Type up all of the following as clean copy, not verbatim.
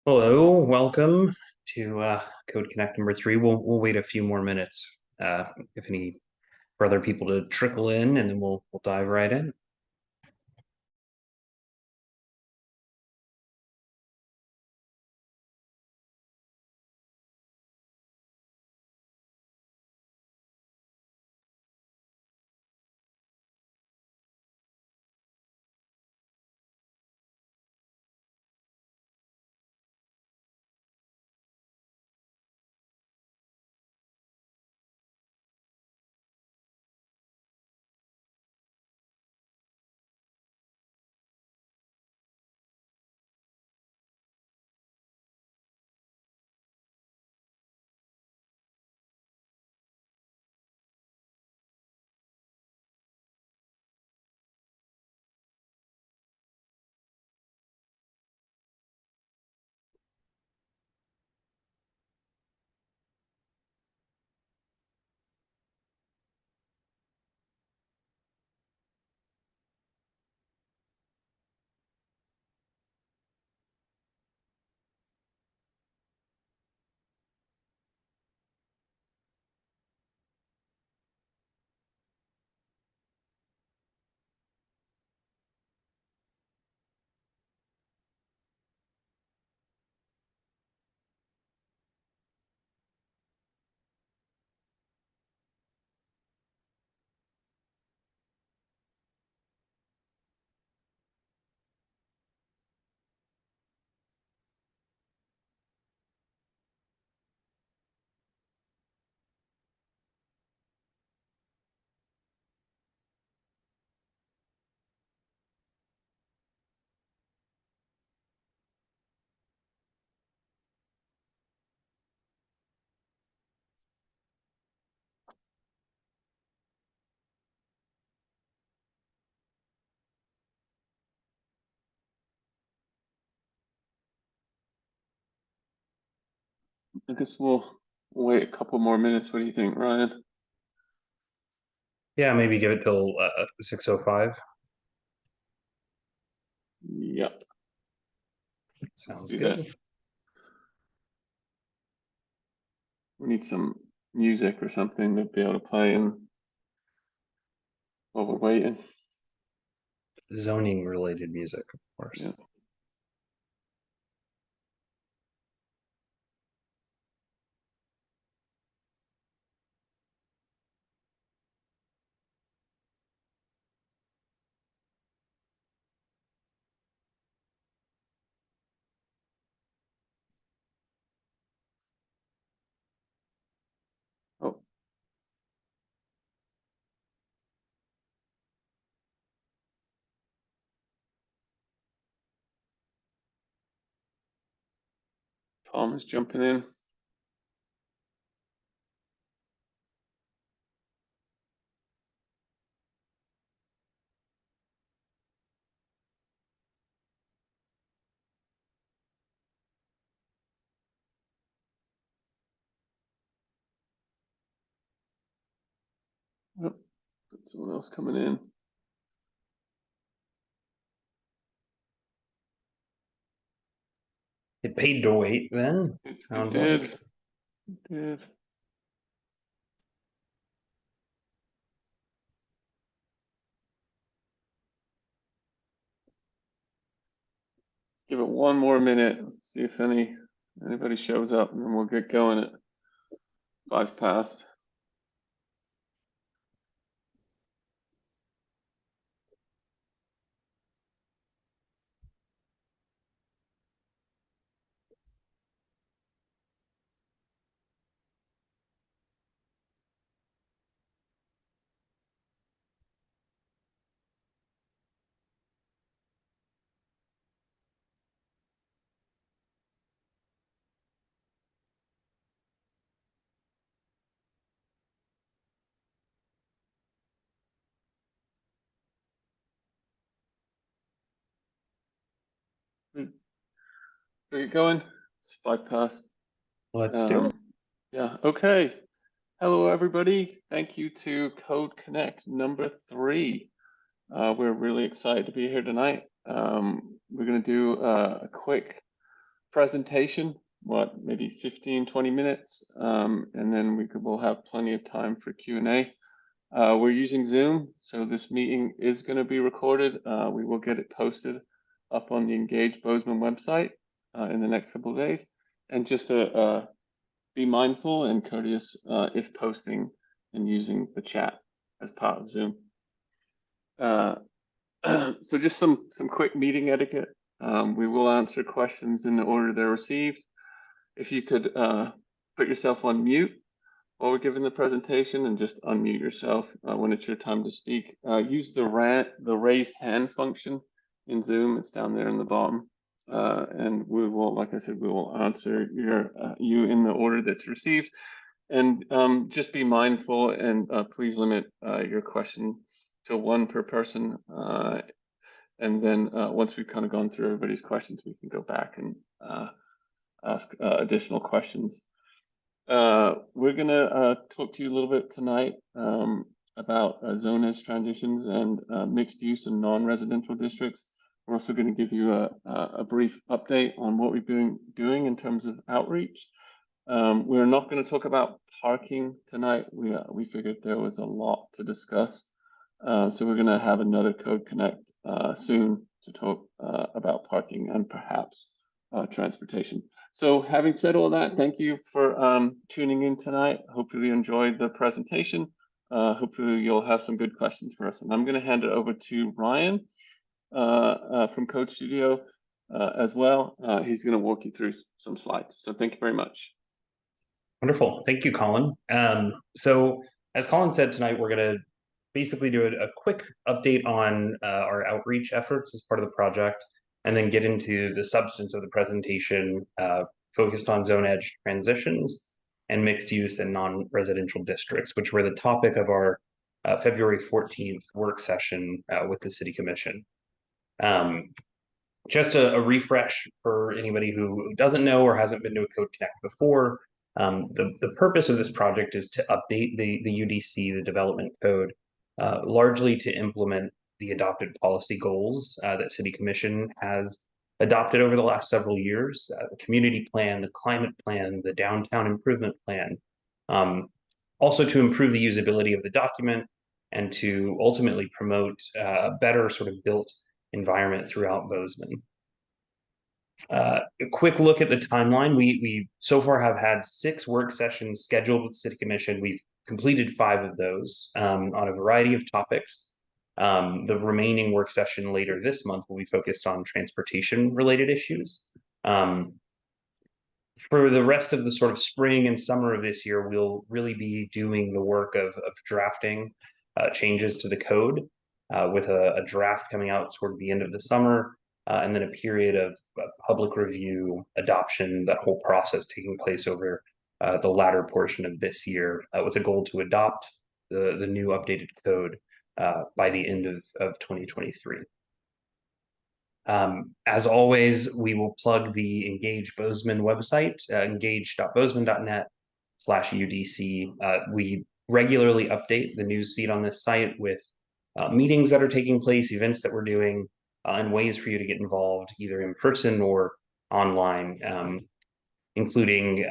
Hello, welcome to Code Connect number three. We'll wait a few more minutes if any for other people to trickle in, and then we'll dive right in. I guess we'll wait a couple more minutes. What do you think, Ryan? Yeah, maybe give it till 6:05. Yep, let's Sounds do that. good. We need some music or something to be able to play in while we're waiting. Zoning related music, of Yeah. course. Oh, Tom is jumping in. Oh, got someone else coming in. It paid to wait then, It sounds did. like. It did. Give it one more minute. See if anybody shows up, and then we'll get going at 5 past. We get going. It's 5 past. Let's do it. Um, yeah. Okay. Hello, everybody. Thank you to Code Connect number three. We're really excited to be here tonight. We're going to do a quick presentation, maybe 15, 20 minutes, and then we'll have plenty of time for Q&A. We're using Zoom, so this meeting is going to be recorded. We will get it posted up on the Engage Bozeman website in the next couple of days. And just to be mindful and courteous if posting and using the chat as part of Zoom. So just some quick meeting etiquette. We will answer questions in the order they're received. If you could put yourself on mute while we're giving the presentation and just unmute yourself when it's your time to speak. Use the raised hand function in Zoom. It's down there in the bottom. And we will, like I said, we will answer you in the order that's received. And just be mindful and please limit your question to one per person. And then once we've kind of gone through everybody's questions, we can go back and ask additional questions. We're gonna talk to you a little bit tonight about zone edge transitions and mixed use and non-residential districts. We're also going to give you a brief update on what we've been doing in terms of outreach. We're not going to talk about parking tonight. We figured there was a lot to discuss. So we're going to have another Code Connect soon to talk about parking and perhaps transportation. So having said all that, thank you for tuning in tonight. Hopefully you enjoyed the presentation. Hopefully you'll have some good questions for us. And I'm going to hand it over to Ryan from Code Studio as well. He's going to walk you through some slides. So thank you very much. Wonderful. Thank you, Colin. So as Colin said, tonight we're going to basically do a quick update on our outreach efforts as part of the project, and then get into the substance of the presentation focused on zone edge transitions and mixed use and non-residential districts, which were the topic of our February 14th work session with the City Commission. Just a refresh for anybody who doesn't know or hasn't been to a Code Connect before. The purpose of this project is to update the UDC, the development code, largely to implement the adopted policy goals that City Commission has adopted over the last several years, the community plan, the climate plan, the downtown improvement plan, also to improve the usability of the document and to ultimately promote a better sort of built environment throughout Bozeman. A quick look at the timeline. We so far have had 6 work sessions scheduled with City Commission. We've completed 5 of those on a variety of topics. The remaining work session later this month will be focused on transportation related issues. For the rest of the sort of spring and summer of this year, we'll really be doing the work of drafting changes to the code with a draft coming out toward the end of the summer, and then a period of public review, adoption, that whole process taking place over the latter portion of this year, with a goal to adopt the new updated code by the end of 2023. As always, we will plug the Engage Bozeman website, engage.bozeman.net/UDC. We regularly update the news feed on this site with meetings that are taking place, events that we're doing, and ways for you to get involved either in person or online, including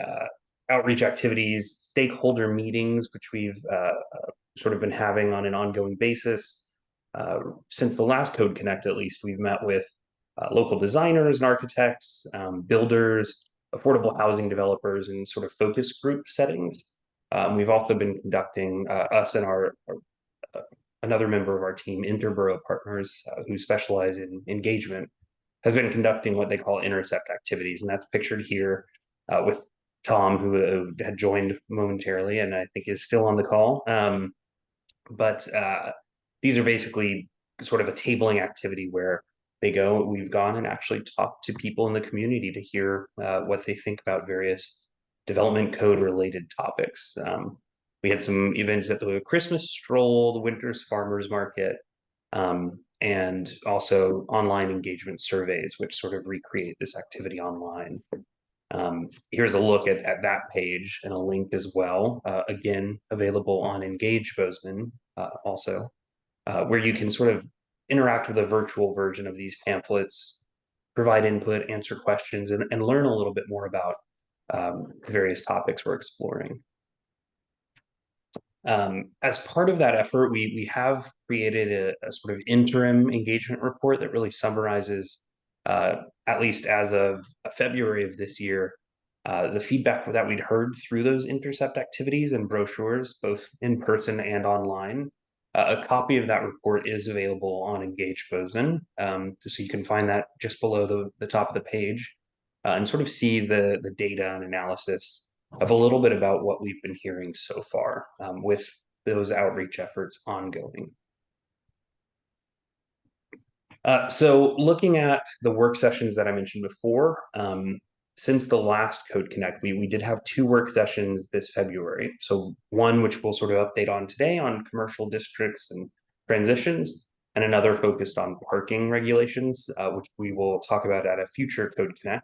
outreach activities, stakeholder meetings, which we've sort of been having on an ongoing basis. Since the last Code Connect, at least, we've met with local designers and architects, builders, affordable housing developers, and sort of focus group settings. We've also been conducting, us and another member of our team, Interborough Partners, who specialize in engagement, has been conducting what they call intercept activities, and that's pictured here with Tom, who had joined momentarily and I think is still on the call. But these are basically sort of a tabling activity where we've gone and actually talked to people in the community to hear what they think about various development code related topics. We had some events at the Christmas Stroll, the Winter's Farmers Market, and also online engagement surveys, which sort of recreate this activity online. Here's a look at that page and a link as well, again, available on Engage Bozeman also, where you can sort of interact with a virtual version of these pamphlets, provide input, answer questions, and learn a little bit more about the various topics we're exploring. As part of that effort, we have created a sort of interim engagement report that really summarizes, at least as of February of this year, the feedback that we'd heard through those intercept activities and brochures, both in person and online. A copy of that report is available on Engage Bozeman, so you can find that just below the top of the page, and sort of see the data and analysis of a little bit about what we've been hearing so far, with those outreach efforts ongoing. So looking at the work sessions that I mentioned before, since the last Code Connect, we did have 2 work sessions this February. So one which we'll sort of update on today on commercial districts and transitions, and another focused on parking regulations, which we will talk about at a future Code Connect.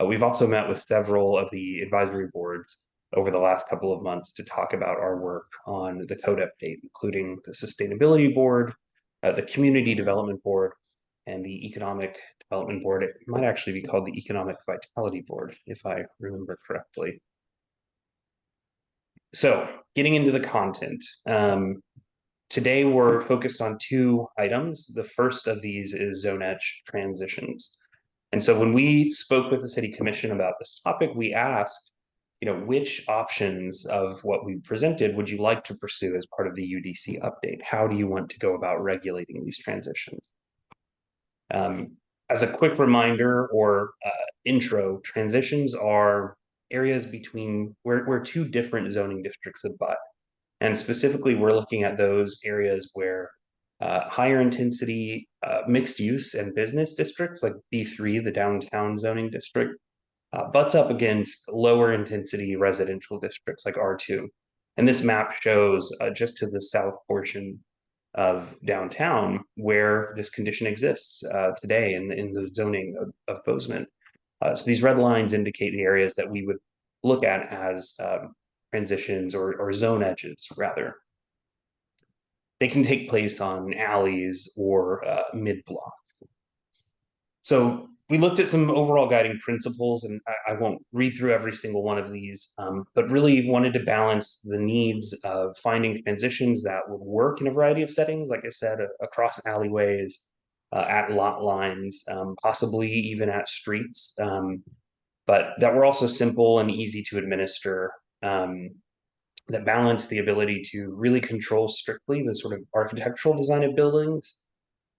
We've also met with several of the advisory boards over the last couple of months to talk about our work on the code update, including the Sustainability Board, the Community Development Board, and the Economic Development Board. It might actually be called the Economic Vitality Board, if I remember correctly. So getting into the content. Today we're focused on 2 items. The first of these is Zone Edge transitions. And so when we spoke with the City Commission about this topic, we asked, which options of what we presented would you like to pursue as part of the UDC update? How do you want to go about regulating these transitions? As a quick reminder or intro, transitions are areas between where 2 different zoning districts abut. And specifically, we're looking at those areas where higher intensity mixed use and business districts like B3, the downtown zoning district, butts up against lower intensity residential districts like R2. And this map shows just to the south portion of downtown where this condition exists today in the zoning of Bozeman. So these red lines indicate the areas that we would look at as transitions or zone edges, rather. They can take place on alleys or mid-block. So we looked at some overall guiding principles, and I won't read through every single one of these, but really wanted to balance the needs of finding transitions that would work in a variety of settings, like I said, across alleyways, at lot lines, possibly even at streets, but that were also simple and easy to administer, that balance the ability to really control strictly the sort of architectural design of buildings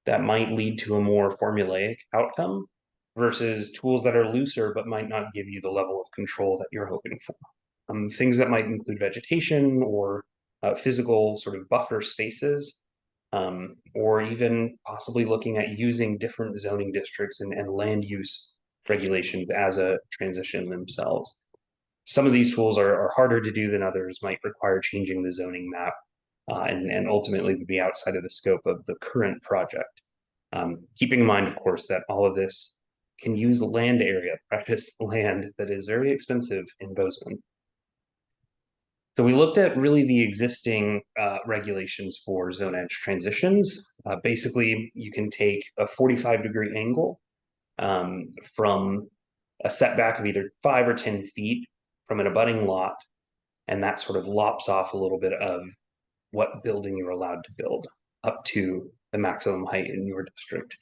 that might lead to a more formulaic outcome versus tools that are looser but might not give you the level of control that you're hoping for. Things that might include vegetation or physical sort of buffer spaces, or even possibly looking at using different zoning districts and land use regulations as a transition themselves. Some of these tools are harder to do than others, might require changing the zoning map, and ultimately would be outside of the scope of the current project. Keeping in mind, of course, that all of this can use land area, precious land that is very expensive in Bozeman. So we looked at really the existing regulations for zone edge transitions. Basically, you can take a 45-degree angle from a setback of either 5 or 10 feet from an abutting lot, and that sort of lops off a little bit of what building you're allowed to build up to the maximum height in your district.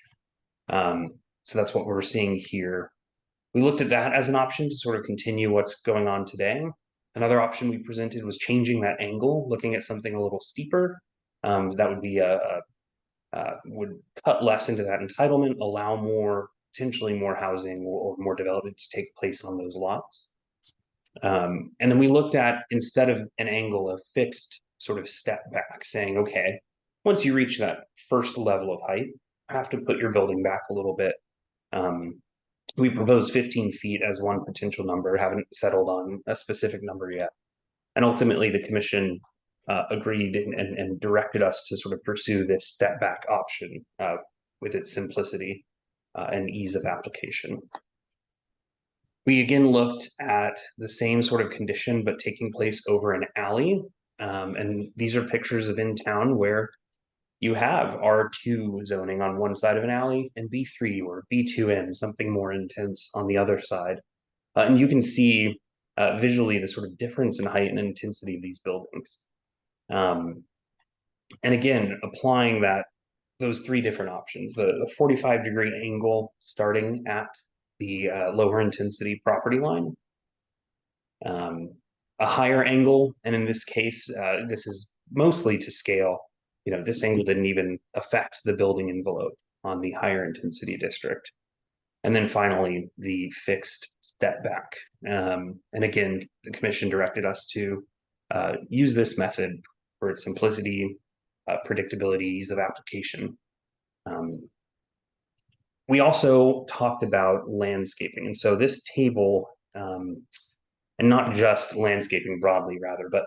So that's what we're seeing here. We looked at that as an option to sort of continue what's going on today. Another option we presented was changing that angle, looking at something a little steeper. That would be would cut less into that entitlement, allow potentially more housing or more development to take place on those lots. And then we looked at, instead of an angle, a fixed sort of step back, saying, okay, once you reach that first level of height, you have to put your building back a little bit. We proposed 15 feet as one potential number, haven't settled on a specific number yet. And ultimately, the commission agreed and directed us to sort of pursue this step back option with its simplicity and ease of application. We again looked at the same sort of condition, but taking place over an alley. And these are pictures of in town where you have R2 zoning on one side of an alley and B3 or B2M, something more intense on the other side. And you can see visually the sort of difference in height and intensity of these buildings. And again, applying those three different options, the 45-degree angle starting at the lower intensity property line, a higher angle, and in this case, this is mostly to scale. This angle didn't even affect the building envelope on the higher intensity district. And then finally, the fixed step back. And again, the commission directed us to use this method for its simplicity, predictability, ease of application. We also talked about landscaping. And so this table, and not just landscaping broadly, rather, but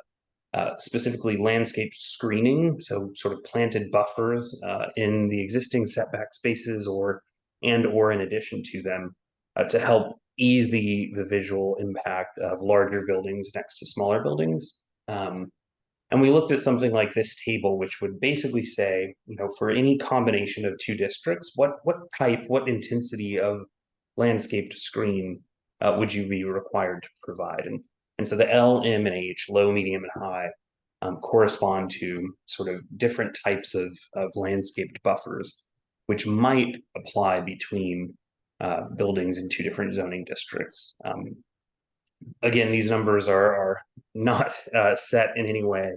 specifically landscape screening, so sort of planted buffers in the existing setback spaces or in addition to them to help ease the visual impact of larger buildings next to smaller buildings. And we looked at something like this table, which would basically say, for any combination of two districts, what type, what intensity of landscaped screen would you be required to provide? And so the L, M, and H, low, medium, and high, correspond to sort of different types of landscaped buffers, which might apply between buildings in two different zoning districts. Again, these numbers are not set in any way,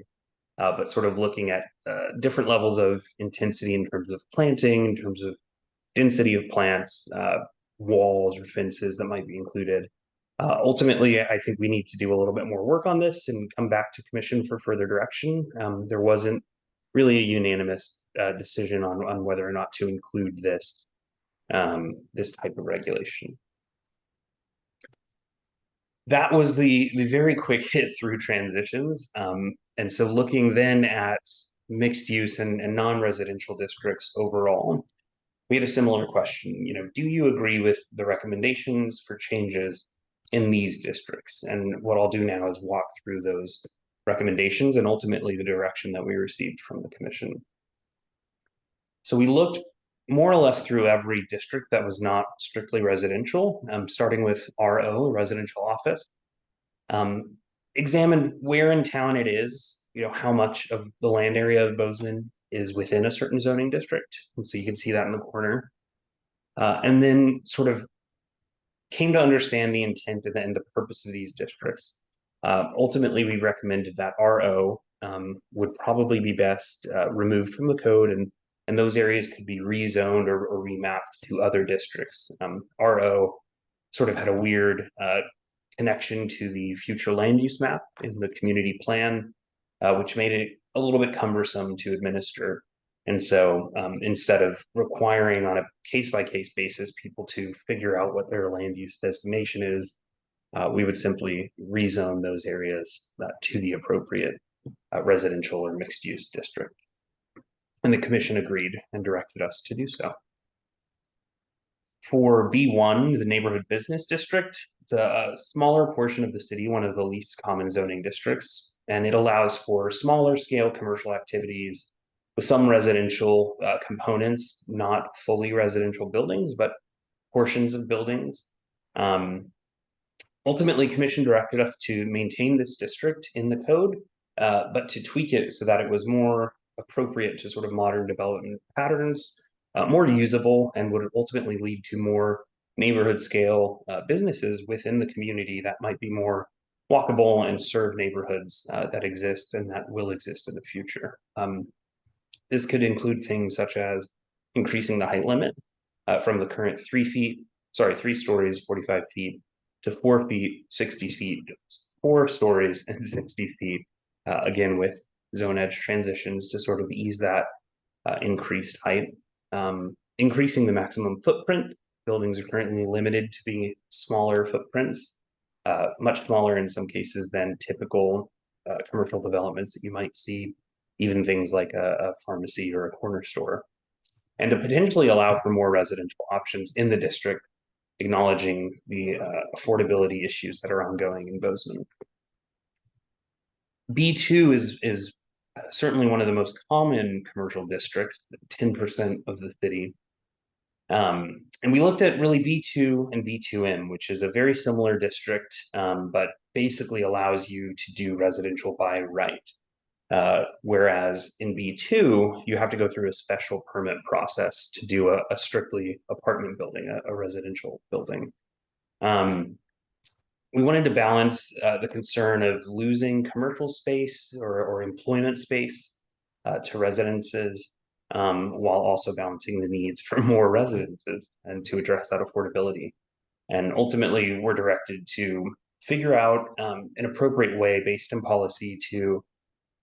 but sort of looking at different levels of intensity in terms of planting, in terms of density of plants, walls or fences that might be included. Ultimately, I think we need to do a little bit more work on this and come back to commission for further direction. There wasn't really a unanimous decision on whether or not to include this type of regulation. That was the very quick hit through transitions. And so looking then at mixed use and non-residential districts overall, we had a similar question. Do you agree with the recommendations for changes in these districts? And what I'll do now is walk through those recommendations and ultimately the direction that we received from the commission. So we looked more or less through every district that was not strictly residential, starting with RO, residential office. Examined where in town it is, how much of the land area of Bozeman is within a certain zoning district. And so you can see that in the corner. And then sort of came to understand the intent and the purpose of these districts. Ultimately, we recommended that RO would probably be best removed from the code, and those areas could be rezoned or remapped to other districts. RO sort of had a weird connection to the future land use map in the community plan, which made it a little bit cumbersome to administer. And so instead of requiring on a case-by-case basis people to figure out what their land use designation is, we would simply rezone those areas to the appropriate residential or mixed-use district. And the commission agreed and directed us to do so. For B1, the neighborhood business district, it's a smaller portion of the city, one of the least common zoning districts, and it allows for smaller scale commercial activities with some residential components, not fully residential buildings, but portions of buildings. Ultimately, commission directed us to maintain this district in the code, but to tweak it so that it was more appropriate to sort of modern development patterns, more usable, and would ultimately lead to more neighborhood scale businesses within the community that might be more walkable and serve neighborhoods that exist and that will exist in the future. This could include things such as increasing the height limit from the current 3 stories, 45 feet, to 4 feet, 60 feet, 4 stories and 60 feet, again with zone edge transitions to sort of ease that increased height. Increasing the maximum footprint. Buildings are currently limited to being smaller footprints, much smaller in some cases than typical commercial developments that you might see, even things like a pharmacy or a corner store. And to potentially allow for more residential options in the district, acknowledging the affordability issues that are ongoing in Bozeman. B2 is certainly one of the most common commercial districts, 10% of the city. And we looked at really B2 and B2M, which is a very similar district, but basically allows you to do residential by right. Whereas in B2, you have to go through a special permit process to do a strictly apartment building, a residential building. We wanted to balance the concern of losing commercial space or employment space to residences, while also balancing the needs for more residences and to address that affordability. And ultimately, we're directed to figure out an appropriate way based in policy to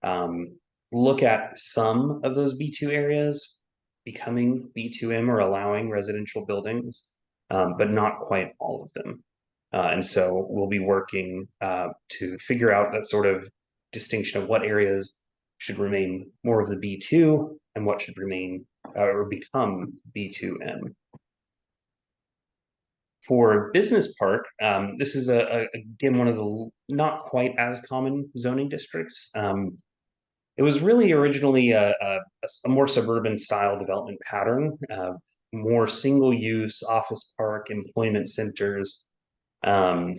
um, look at some of those B2 areas becoming B2M or allowing residential buildings, but not quite all of them. And so we'll be working to figure out that sort of distinction of what areas should remain more of the B2 and what should remain or become B2M. For business park, this is again one of the not quite as common zoning districts. It was really originally a more suburban style development pattern, more single use office park, employment centers. Um,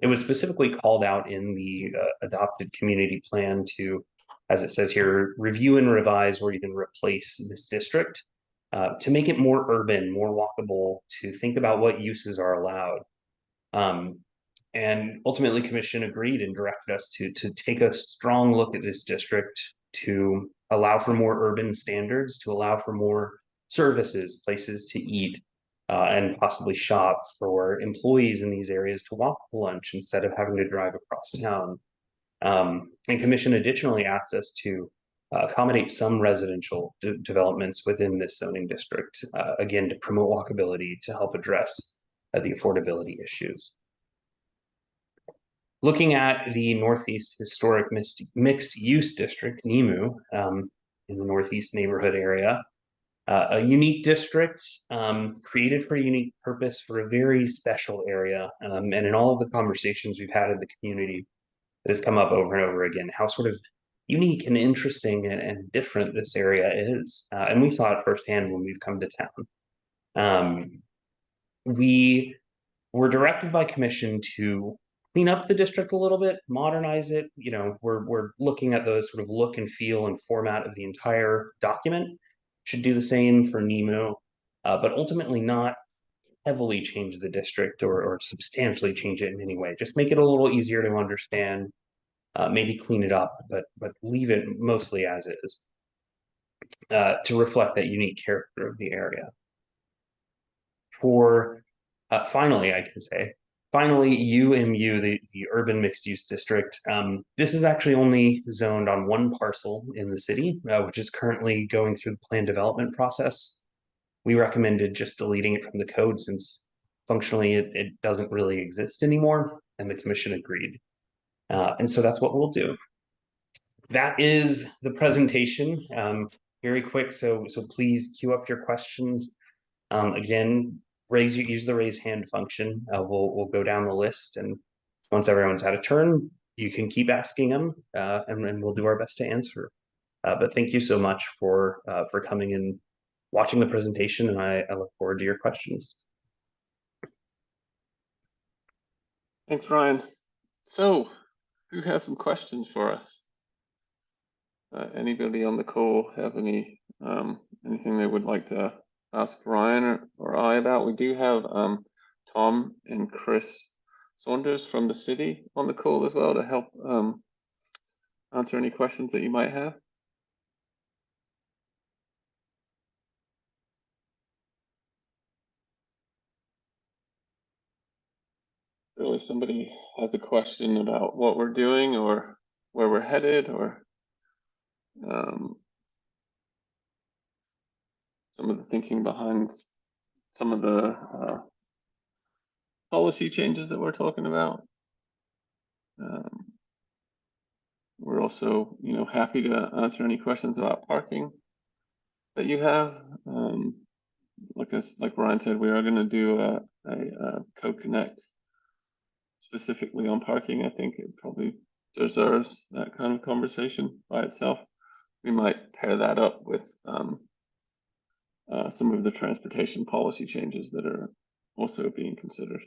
it was specifically called out in the adopted community plan to, as it says here, review and revise or even replace this district to make it more urban, more walkable, to think about what uses are allowed. Um, and ultimately, Commission agreed and directed us to take a strong look at this district to allow for more urban standards, to allow for more services, places to eat, and possibly shop for employees in these areas to walk to lunch instead of having to drive across town. And Commission additionally asked us to accommodate some residential developments within this zoning district, again, to promote walkability to help address the affordability issues. Looking at the Northeast Historic Mixed Use District, NEMU, in the Northeast neighborhood area, a unique district created for a unique purpose for a very special area. And in all of the conversations we've had in the community, it has come up over and over again how sort of unique and interesting and different this area is. And we saw it firsthand when we've come to town. We were directed by Commission to clean up the district a little bit, modernize it. You know, we're looking at the sort of look and feel and format of the entire document. Should do the same for NEMU, but ultimately not heavily change the district or substantially change it in any way. Just make it a little easier to understand, maybe clean it up, but leave it mostly as is to reflect that unique character of the area. For finally, I can say, finally, UMU, the urban mixed use district. This is actually only zoned on one parcel in the city, which is currently going through the plan development process. We recommended just deleting it from the code since functionally it doesn't really exist anymore, and the commission agreed. And so that's what we'll do. That is the presentation. Very quick, so please queue up your questions. Again, use the raise hand function. We'll go down the list, and once everyone's had a turn, you can keep asking them, and we'll do our best to answer. But thank you so much for coming and watching the presentation, and I look forward to your questions. Thanks, Ryan. So, who has some questions for us? Anybody on the call have anything they would like to ask Ryan or I about? We do have Tom and Chris Saunders from the city on the call as well to help answer any questions that you might have. Really, if somebody has a question about what we're doing or where we're headed or some of the thinking behind some of the policy changes that we're talking about. We're also, happy to answer any questions about parking that you have. Like Ryan said, we are going to do a co-connect specifically on parking. I think it probably deserves that kind of conversation by itself. we might pair that up with some of the transportation policy changes that are also being considered.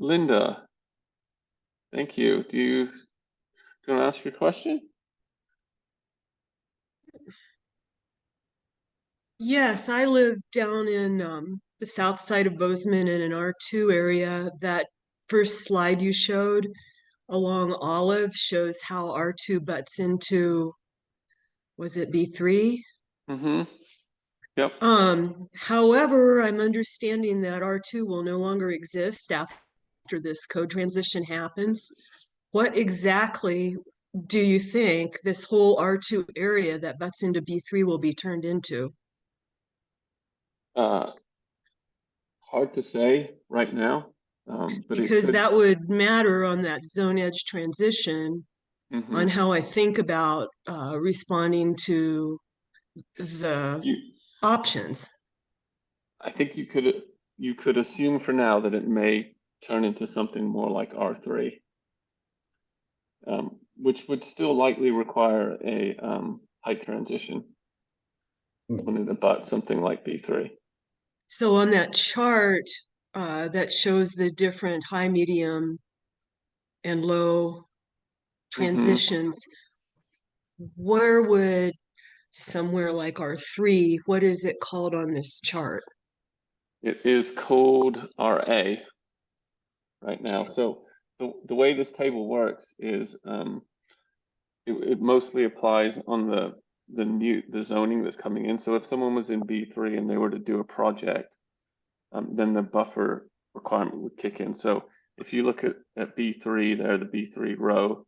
Linda, thank you. Do you want to ask your question? Yes, I live down in the south side of Bozeman in an R2 area. That first slide you showed along Olive shows how R2 butts into, was it B3? Mm-hmm. Yep. However, I'm understanding that R2 will no longer exist after this code transition happens. What exactly do you think this whole R2 area that butts into B3 will be turned into? Hard to say right now, but Because it could. that would matter on that zone edge transition on how I think about responding to the options. I think you could assume for now that it may turn into something more like R3, which would still likely require a height transition when it abuts something like B3. So on that chart that shows the different high, medium, and low transitions, where would somewhere like R3, what is it called on this chart? It is called RA right now. So the way this table works is it mostly applies on the zoning that's coming in. So if someone was in B3 and they were to do a project, then the buffer requirement would kick in. So if you look at B3 there, the B3 row,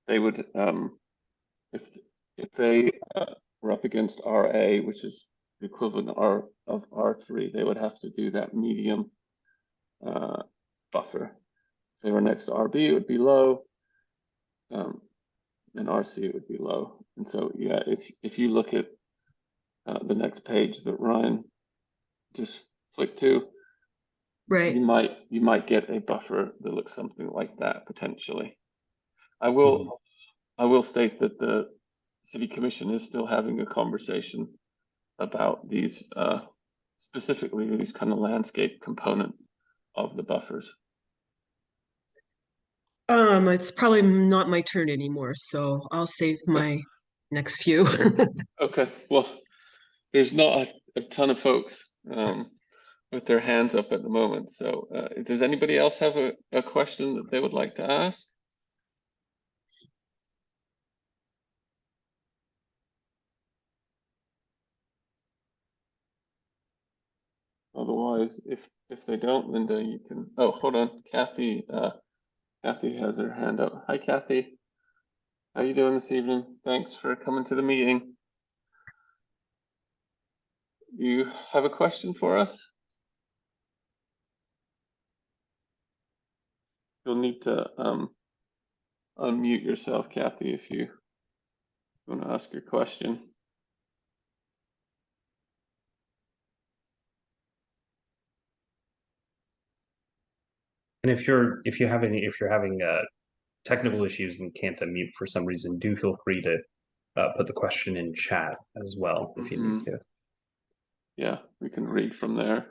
they would, if they were up against RA, which is the equivalent of R3, they would have to do that medium buffer. If they were next to RB, it would be low, and RC it would be low. And so, yeah, if you look at the next page that Ryan just flicked to, right, you might get a buffer that looks something like that potentially. I will state that the city commission is still having a conversation about these specifically these kind of landscape component of the buffers. It's probably not my turn anymore, so I'll save my next few. Okay, well, there's not a ton of folks with their hands up at the moment. So does anybody else have a question that they would like to ask? Otherwise, if they don't, Linda, you can. Oh, hold on, Kathy. Kathy has her hand up. Hi, Kathy. How you doing this evening? Thanks for coming to the meeting. You have a question for us? You'll need to unmute yourself, Kathy, if you want to ask your question. And if you're having technical issues and can't unmute for some reason, do feel free to put the question in chat as well if you need to. Yeah, we can read from there.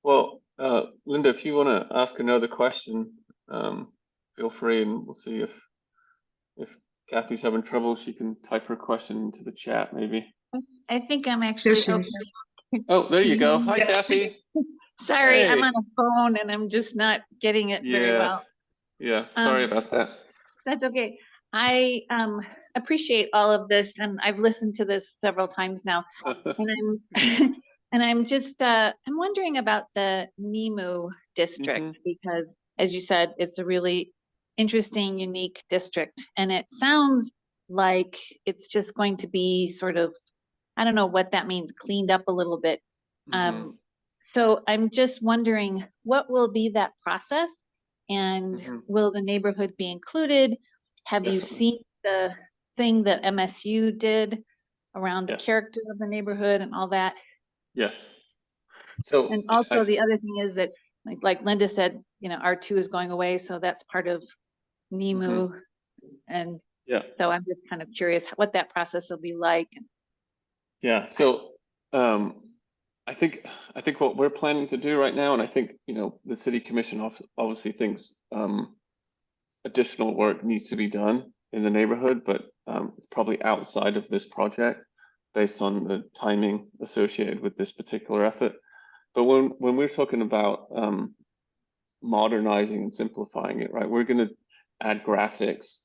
Well, Linda, if you want to ask another question, feel free, and we'll see if Kathy's having trouble. She can type her question into the chat, maybe. I think I'm actually okay. Oh, there you go. Hi, Kathy. Sorry, hey. I'm on a phone and I'm just not getting it very well. Yeah, sorry about that. That's okay. I appreciate all of this, and I've listened to this several times now. And I'm just I'm wondering about the NEMU district because, as you said, it's a really interesting, unique district, and it sounds like it's just going to be sort of, I don't know what that means, cleaned up a little bit. So I'm just wondering, what will be that process, and will the neighborhood be included? Have you seen the thing that MSU did around the character of the neighborhood and all that? Yes. So And also the other thing is that, like Linda said, you know, R2 is going away, so that's part of NEMU. And yeah, so I'm just kind of curious what that process will be like. yeah. So I think what we're planning to do right now, and I think, you know, the city commission obviously thinks additional work needs to be done in the neighborhood, but it's probably outside of this project based on the timing associated with this particular effort. But when we're talking about modernizing and simplifying it, right, we're going to add graphics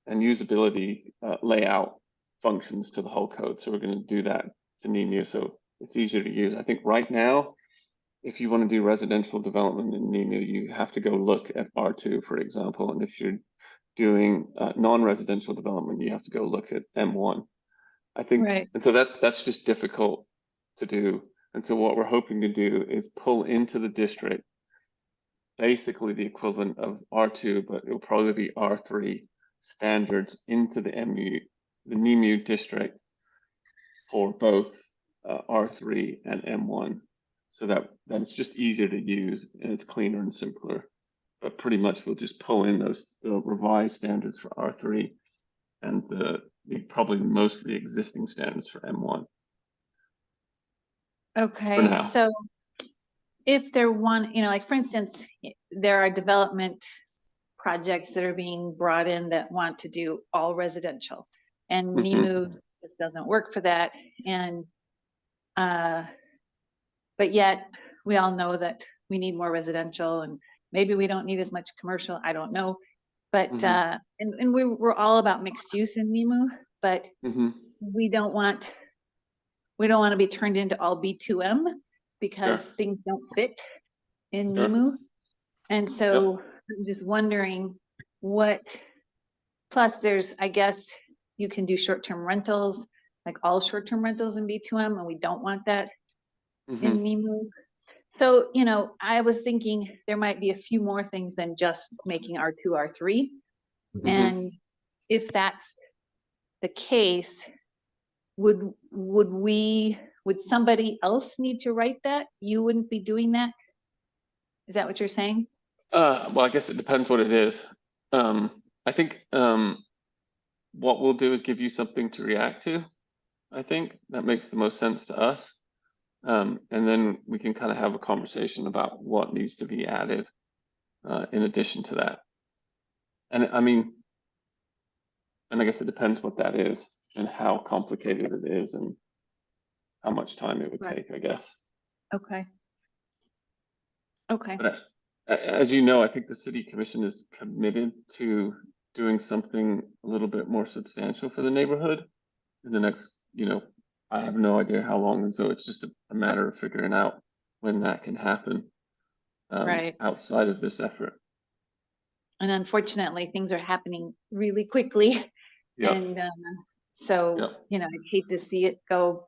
and usability layout functions to the whole code. So we're going to do that to NEMU so it's easier to use. I think right now, if you want to do residential development in NEMU, you have to go look at R2, for example. And if you're doing non-residential development, you have to go look at M1. I think, Right. and so that's just difficult to do. And so what we're hoping to do is pull into the district basically the equivalent of R2, but it'll probably be R3 standards into the NEMU district for both R3 and M1, so that it's just easier to use and it's cleaner and simpler. But pretty much we'll just pull in the revised standards for R3 and probably most of the existing standards for M1. Okay, For now. so if there you know, like for instance, there are development projects that are being brought in that want to do all residential, and NEMU just doesn't work for that. And but yet we all know that we need more residential, and maybe we don't need as much commercial. I don't know, but and we're all about mixed use in NEMU, but we don't want to be turned into all B2M because things don't fit in NEMU. And so I'm just wondering plus there's, I guess you can do short-term rentals, like all short-term rentals in B2M, and we don't want that in NEMU. So, you know, I was thinking there might be a few more things than just making R2, R3. And if that's the case, would somebody else need to write that? You wouldn't be doing that? Is that what you're saying? Well, I guess it depends what it is. I think what we'll do is give you something to react to. I think that makes the most sense to us. And then we can kind of have a conversation about what needs to be added in addition to that. And I mean, and I guess it depends what that is and how complicated it is and how much time it would take, I guess. Okay. Okay. But as you know, I think the city commission is committed to doing something a little bit more substantial for the neighborhood in the next, you know, I have no idea how long. And so it's just a matter of figuring out when that can happen outside of this effort. And unfortunately, things are happening really quickly. And so, you know, I'd hate to see it go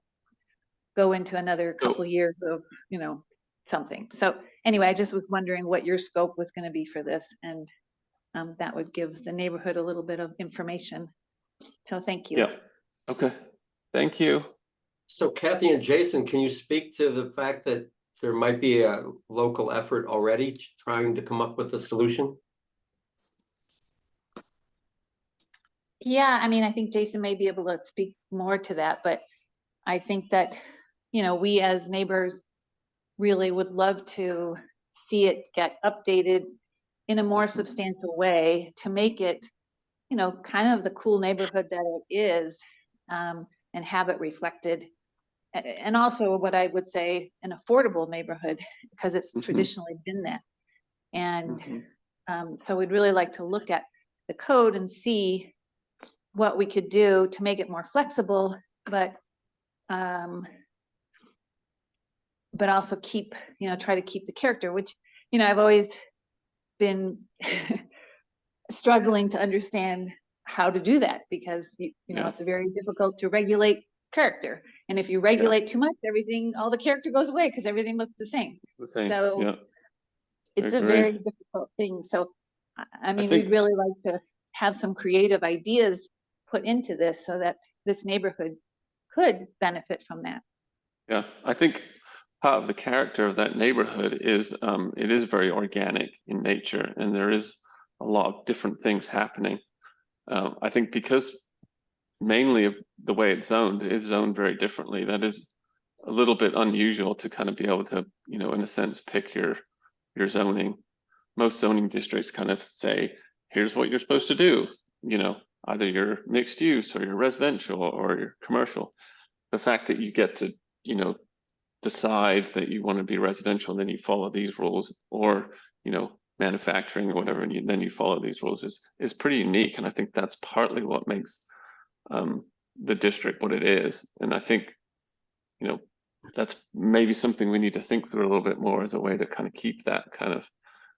into another couple years of, you know, something. So anyway, I just was wondering what your scope was going to be for this, and that would give the neighborhood a little bit of information. So thank you. Yeah. Okay. Thank you. So Kathy and Jason, can you speak to the fact that there might be a local effort already trying to come up with a solution? Yeah, I mean, I think Jason may be able to speak more to that, but I think that, you know, we as neighbors really would love to see it get updated in a more substantial way to make it, you know, kind of the cool neighborhood that it is, and have it reflected. And also what I would say, an affordable neighborhood, because it's traditionally been that. And so we'd really like to look at the code and see what we could do to make it more flexible, but also keep, you know, try to keep the character, which, you know, I've always been struggling to understand how to do that, because you know, it's very difficult to regulate character. And if you regulate too much, all the character goes away because everything looks the same. So it's a very difficult thing. So, I mean, we'd really like to have some creative ideas put into this so that this neighborhood could benefit from that. Yeah, I think part of the character of that neighborhood is it is very organic in nature, and there is a lot of different things happening. I think because mainly of the way it's zoned very differently. That is a little bit unusual to kind of be able to, you know, in a sense, pick your zoning. Most zoning districts kind of say, here's what you're supposed to do, you know, either you're mixed use or you're residential or you're commercial. The fact that you get to, you know, decide that you want to be residential and then you follow these rules, or, you know, manufacturing or whatever, and then you follow these rules is pretty unique. And I think that's partly what makes the district what it is. And I think, you know, that's maybe something we need to think through a little bit more as a way to kind of keep that kind of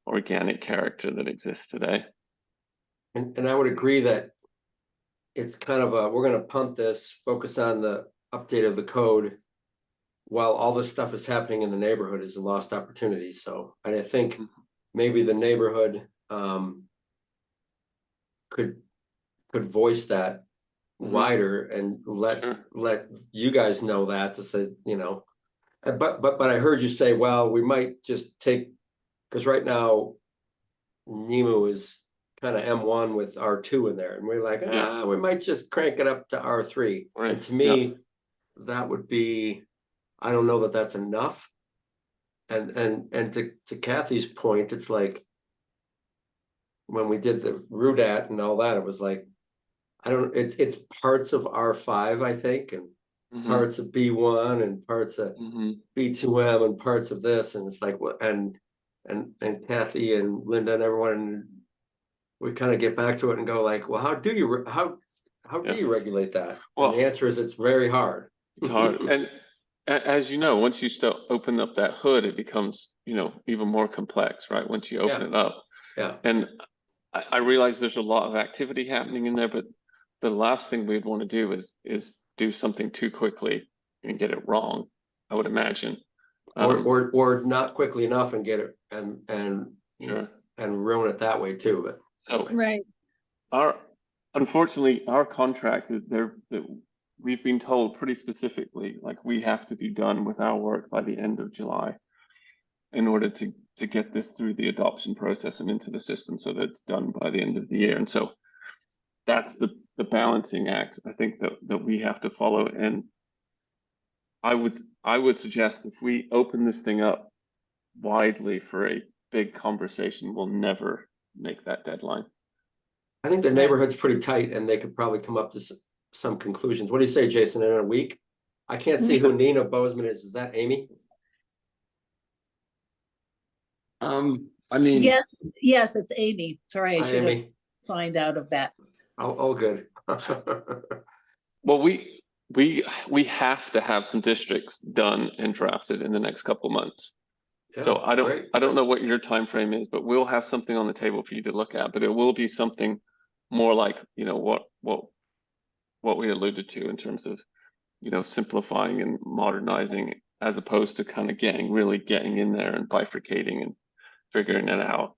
organic character that exists today. And I would agree that it's kind of a, we're gonna punt this, focus on the update of the code while all this stuff is happening in the neighborhood is a lost opportunity. So, and I think maybe the neighborhood could voice that wider and let you guys know that, to say, you know, but I heard you say, well, we might just take, because right now NEMU is kind of M1 with R2 in there, and we're like, we might just crank it up to R3. Right. And to me, that would be, I don't know that that's enough. And to Kathy's point, it's like when we did the RUDAT and all that, it was like, I don't, it's parts of R5, I think, and parts of B1 and parts of B2M and parts of this, and it's like, what, and Kathy and Linda and everyone, we kind of get back to it and go like, well, how do you regulate that? Well, and the answer is it's very hard. It's hard. And as you know, once you start open up that hood, it becomes, you know, even more complex, right? Once you open it up. Yeah. And I realize there's a lot of activity happening in there, but the last thing we'd want to do is do something too quickly and get it wrong, I would imagine. Or not quickly enough and get it and ruin it that way too. But so right. Unfortunately, our contract is there. We've been told pretty specifically, like, we have to be done with our work by the end of July in order to get this through the adoption process and into the system, so that it's done by the end of the year. And so that's the balancing act, I think, that we have to follow. And I would suggest if we open this thing up widely for a big conversation, we'll never make that deadline. I think the neighborhood's pretty tight, and they could probably come up to some conclusions. What do you say, Jason? In a week? I can't see who Nina Bozeman is. Is that Amy? I mean, yes, it's Amy. Sorry, I should have signed out of that. Oh, good. Well, we have to have some districts done and drafted in the next couple months. Yeah, so I don't know what your time frame is, but we'll have something on the table for you to look at. But it will be something more like, you know, what we alluded to in terms of, you know, simplifying and modernizing, as opposed to kind of really getting in there and bifurcating and figuring it out.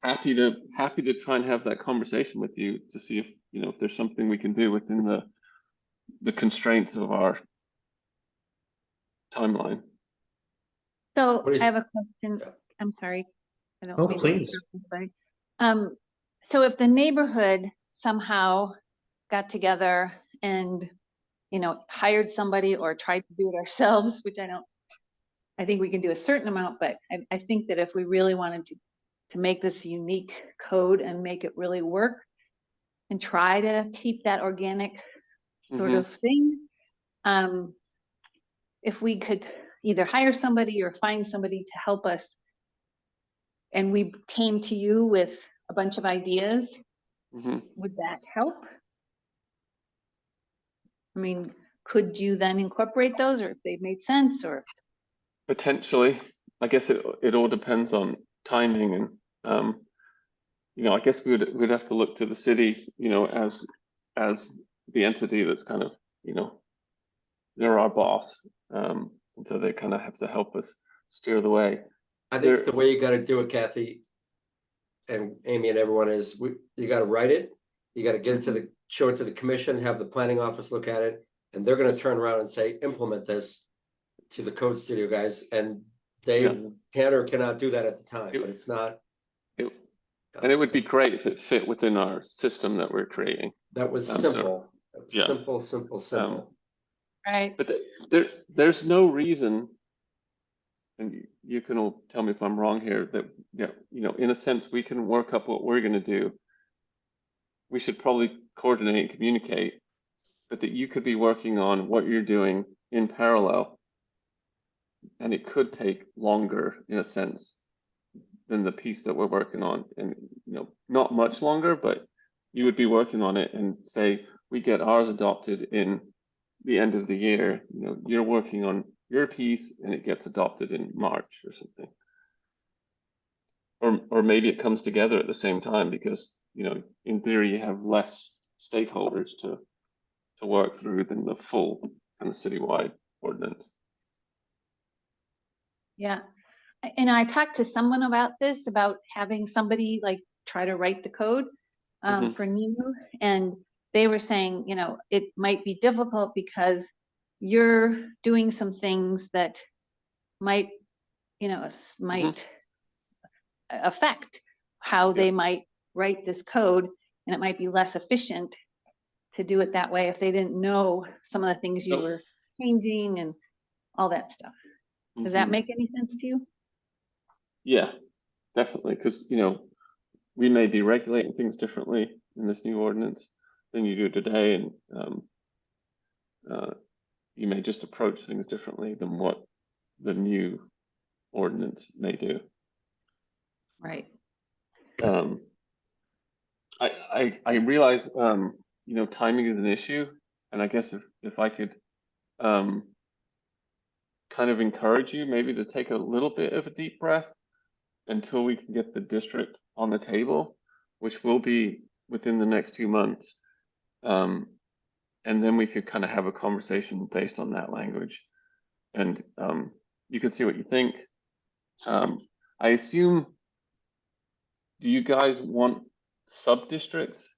Happy to try and have that conversation with you to see if, you know, if there's something we can do within the constraints of our timeline. So I have a question. I'm sorry. I don't mean to please. interrupt, so if the neighborhood somehow got together and, you know, hired somebody or tried to do it ourselves, which I think we can do a certain amount, but I think that if we really wanted to make this unique code and make it really work and try to keep that organic sort of thing, if we could either hire somebody or find somebody to help us, and we came to you with a bunch of ideas, would that help? I mean, could you then incorporate those, or if they made sense, or? Potentially. I guess it all depends on timing, and you know, I guess we'd have to look to the city, you know, as the entity that's kind of, you know, they're our boss, and so they kind of have to help us steer the way. I think the way you got to do it, Kathy and Amy and everyone, is you got to write it, you got to get it to show it to the commission, have the planning office look at it, and they're going to turn around and say, implement this. to the Code Studio guys, and they Yeah. can or cannot do that at the time, It- but it's not. It, and it would be great if it fit within our system that we're creating. That was So, simple. That was yeah. simple. Right. But there's no reason, and you can all tell me if I'm wrong here, that in a sense, we can work up what we're going to do. We should probably coordinate and communicate, but that you could be working on what you're doing in parallel, and it could take longer in a sense than the piece that we're working on, and not much longer, but you would be working on it and say we get ours adopted in the end of the year. You're working on your piece and it gets adopted in March or something, or maybe it comes together at the same time, because in theory you have less stakeholders to work through than the full kind of citywide ordinance. Yeah. And I talked to someone about this, about having somebody like try to write the code for NEMU, and they were saying, it might be difficult because you're doing some things that might, affect how they might write this code, and it might be less efficient to do it that way if they didn't know some of the things you were changing and all that stuff. Does that make any sense to you? Yeah, definitely, because we may be regulating things differently in this new ordinance than you do today, and you may just approach things differently than what the new ordinance may do. Right. I realize timing is an issue, and I guess if I could kind of encourage you maybe to take a little bit of a deep breath until we can get the district on the table, which will be within the next 2 months. And then we could kind of have a conversation based on that language, and you can see what you think. I assume, do you guys want sub-districts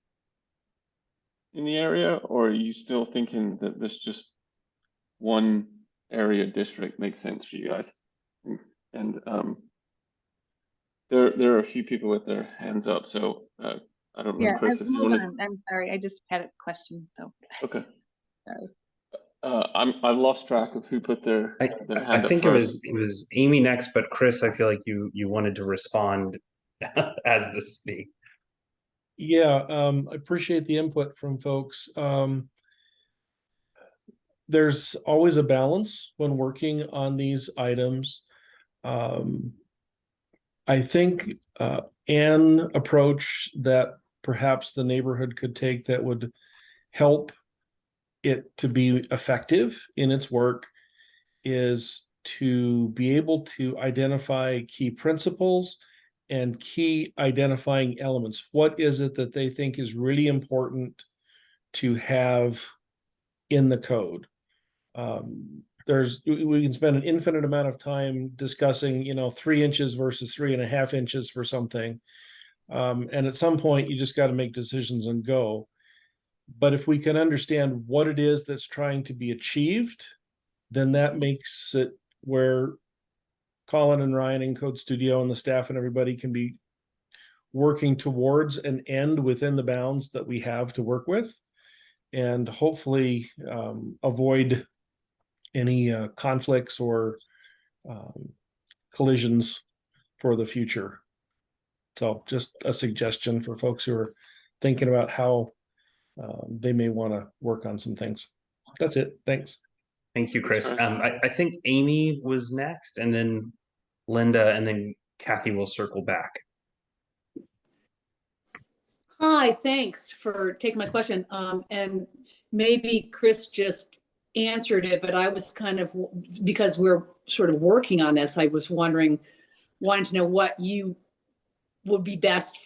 in the area, or are you still thinking that this just one area district makes sense for you guys? And there are a few people with their hands up, so I don't know, Yeah, Chris, if you hold want on. I'm sorry. I just had a question. So to. Okay. sorry. I've lost track of who put their I hand up think first. it was Amy next, but Chris, I feel like you wanted to respond as the speak. Yeah, I appreciate the input from folks. There's always a balance when working on these items. I think an approach that perhaps the neighborhood could take that would help it to be effective in its work is to be able to identify key principles and key identifying elements. What is it that they think is really important to have in the code? We can spend an infinite amount of time discussing, 3 inches versus 3.5 inches for something. And at some point you just got to make decisions and go. But if we can understand what it is that's trying to be achieved, then that makes it where Colin and Ryan and Code Studio and the staff and everybody can be working towards an end within the bounds that we have to work with, and hopefully avoid any conflicts or collisions for the future. So just a suggestion for folks who are thinking about how they may want to work on some things. That's it. Thanks. Thank you, Chris. That's right. I think Amy was next, and then Linda, and then Kathy will circle back. Hi, thanks for taking my question. And maybe Chris just answered it, but I was kind of, because we're sort of working on this, I was wanting to know what you would be best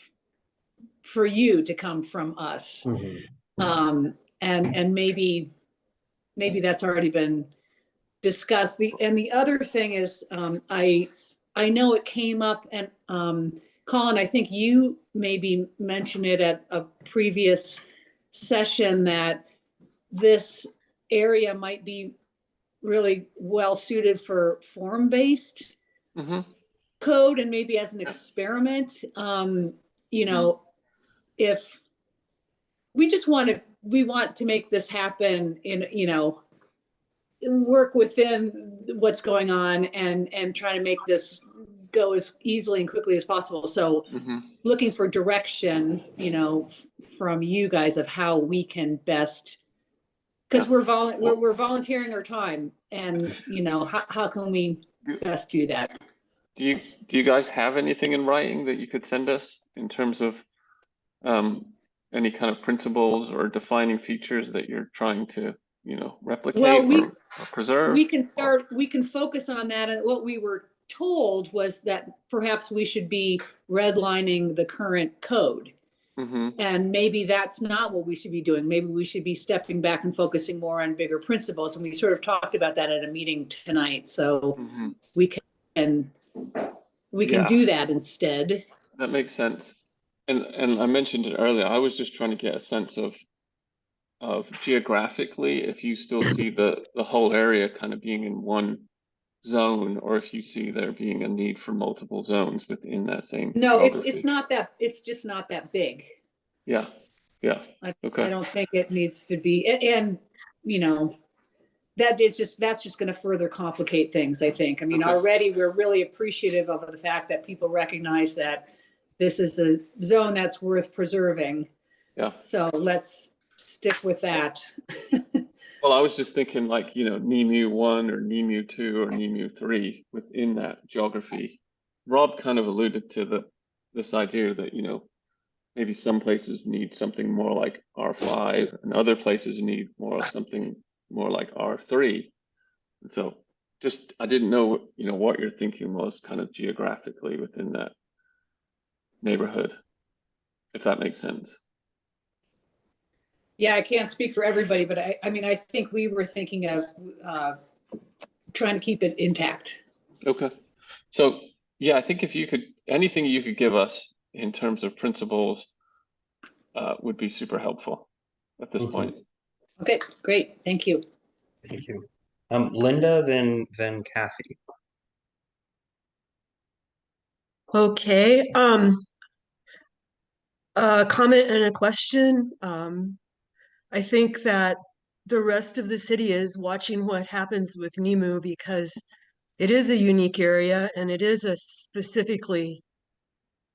for you to come from us. And maybe that's already been discussed. The other thing is, I know it came up, and Colin, I think you maybe mentioned it at a previous session, that this area might be really well suited for form-based Mm-hmm. code and maybe as an experiment. You know, if we just we want to make this happen in, you know, work within what's going on and try to make this go as easily and quickly as possible. So Mm-hmm. looking for direction, you know, from you guys of how we can best, because we're volunteering our time, and you know, how can we best do that? Do you guys have anything in writing that you could send us in terms of any kind of principles or defining features that you're trying to, you know, replicate or preserve? We can focus on that. And what we were told was that perhaps we should be redlining the current code. Mm-hmm. And maybe that's not what we should be doing. Maybe we should be stepping back and focusing more on bigger principles. And we sort of talked about that at a meeting tonight. So Mm-hmm. we can do that instead. That makes sense. And I mentioned it earlier. I was just trying to get a sense of geographically, if you still see the whole area kind of being in one zone, or if you see there being a need for multiple zones within that same No, geography. it's just not that big. Yeah. Okay. I don't think it needs to be, and you know, that's just going to further complicate things, I think. I mean, Okay. already we're really appreciative of the fact that people recognize that this is a zone that's worth preserving. Yeah. So let's stick with that. Well, I was just thinking like, you know, NEMU 1 or NEMU 2 or NEMU 3 within that geography. Rob kind of alluded to this idea that, you know, maybe some places need something more like R5 and other places need something more like R3. And so just, I didn't know, you know, what your thinking was kind of geographically within that neighborhood, if that makes sense. Yeah, I can't speak for everybody, but I mean, I think we were thinking of trying to keep it intact. Okay. So yeah, I think if you could, anything you could give us in terms of principles would be super helpful at this point. Okay, great. Thank you. Thank you. Linda, then Kathy. Okay, a comment and a question. I think that the rest of the city is watching what happens with NEMU because it is a unique area and it is a specifically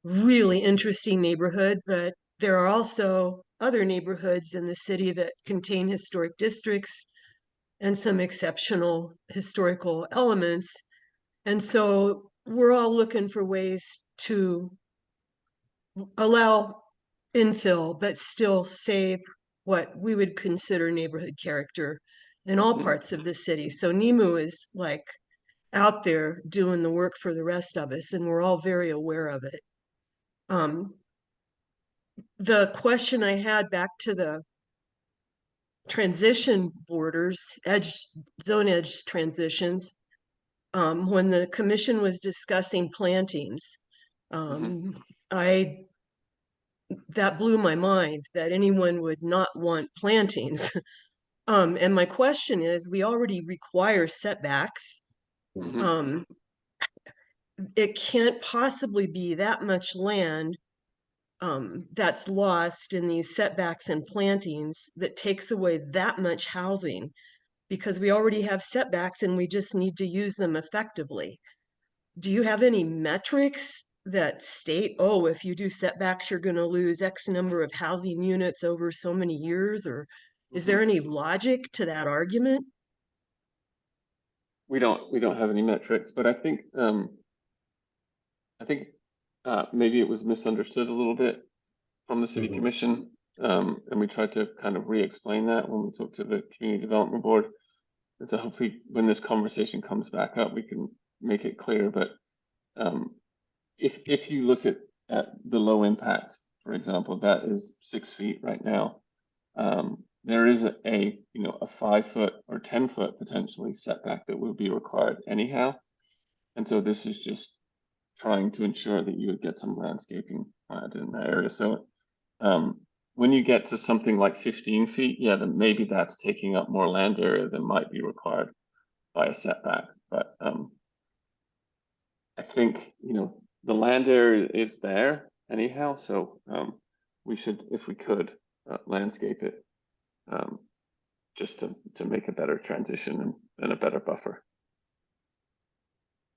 really interesting neighborhood, but there are also other neighborhoods in the city that contain historic districts and some exceptional historical elements. And so we're all looking for ways to allow infill, but still save what we would consider neighborhood character in all parts of the city. So NEMU is like out there doing the work for the rest of us, and we're all very aware of it. The question I had back to the transition borders, zone edge transitions, when the commission was discussing plantings, that blew my mind that anyone would not want plantings. And my question is, we already require setbacks. It can't possibly be that much land that's lost in these setbacks and plantings that takes away that much housing, because we already have setbacks and we just need to use them effectively. Do you have any metrics that state, oh, if you do setbacks, you're going to lose X number of housing units over so many years? Or is there any logic to that argument? We don't have any metrics, but I think maybe it was misunderstood a little bit from the city commission, and we tried to kind of re-explain that when we talked to the community development board. And so hopefully when this conversation comes back up, we can make it clear. But if you look at the low impact, for example, that is 6 feet right now. There is a 5 foot or 10 foot potentially setback that will be required anyhow. And so this is just trying to ensure that you would get some landscaping planted in that area. So when you get to something like 15 feet, yeah, then maybe that's taking up more land area than might be required. by a setback. But I think, the land area is there anyhow, so we should, if we could, landscape it just to make a better transition and a better buffer.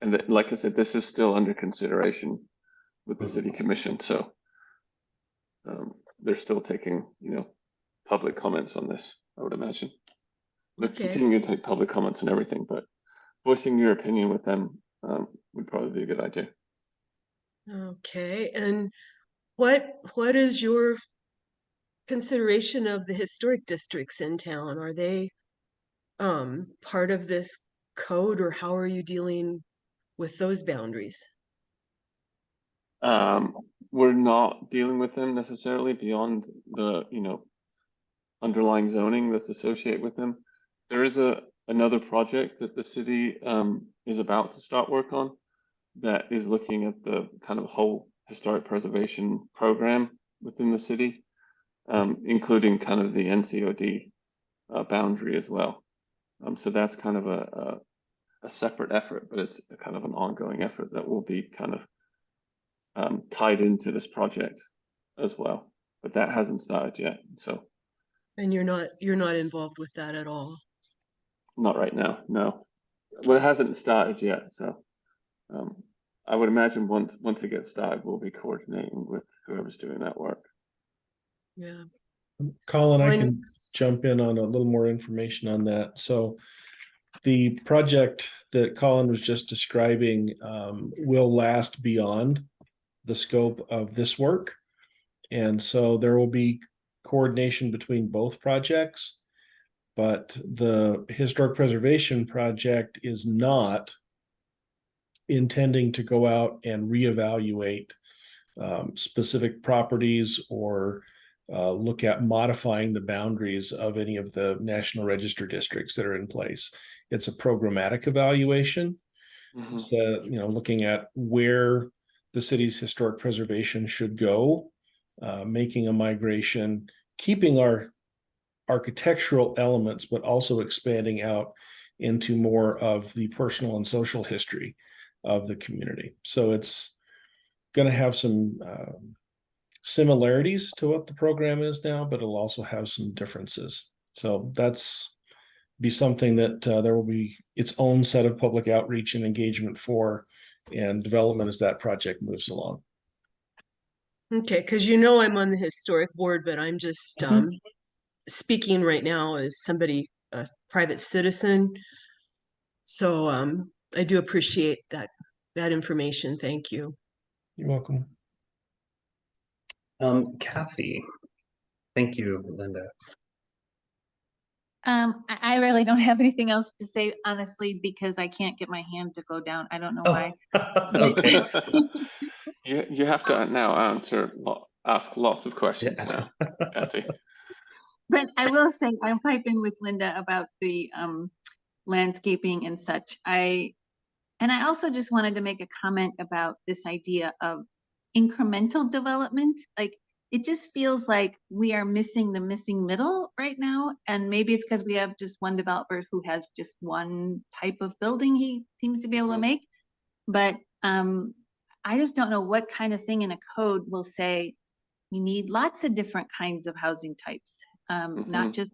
And like I said, this is still under consideration with the city commission, so they're still taking, public comments on this, I would imagine. They're Okay. continuing to take public comments on everything, but voicing your opinion with them would probably be a good idea. Okay, and what is your consideration of the historic districts in town? Are they part of this code, or how are you dealing with those boundaries? We're not dealing with them necessarily beyond the, underlying zoning that's associated with them. There is another project that the city is about to start work on that is looking at the kind of whole historic preservation program within the city, including kind of the NCOD boundary as well. So that's kind of a separate effort, but it's a kind of an ongoing effort that will be kind of tied into this project as well. But that hasn't started yet, so And you're not involved with that at all? not right now, no. Well, it hasn't started yet, so I would imagine once it gets started, we'll be coordinating with whoever's doing that work. Yeah. Colin, I Mine- can jump in on a little more information on that. So the project that Colin was just describing will last beyond the scope of this work. And so there will be coordination between both projects, but the historic preservation project is not intending to go out and reevaluate specific properties or look at modifying the boundaries of any of the National Register districts that are in place. It's a programmatic evaluation. Mhm. It's looking at where the city's historic preservation should go, making a migration, keeping our architectural elements, but also expanding out into more of the personal and social history of the community. So it's going to have some similarities to what the program is now, but it'll also have some differences. So that's be something that there will be its own set of public outreach and engagement for and development as that project moves along. Okay, because I'm on the historic board, but I'm just Mhm. Speaking right now as somebody, a private citizen. So I do appreciate that information. Thank you. You're welcome. Kathy, thank you, Linda. I really don't have anything else to say, honestly, because I can't get my hand to go down. I don't know why. Okay. You have to now ask lots of questions Yeah. now, Kathy. But I will say, I'm piping with Linda about the landscaping and such. And I also just wanted to make a comment about this idea of incremental development. Like, it just feels like we are missing the missing middle right now. And maybe it's because we have just one developer who has just one type of building he seems to be able to make. But I just don't know what kind of thing in a code will say you need lots of different kinds of housing types, not just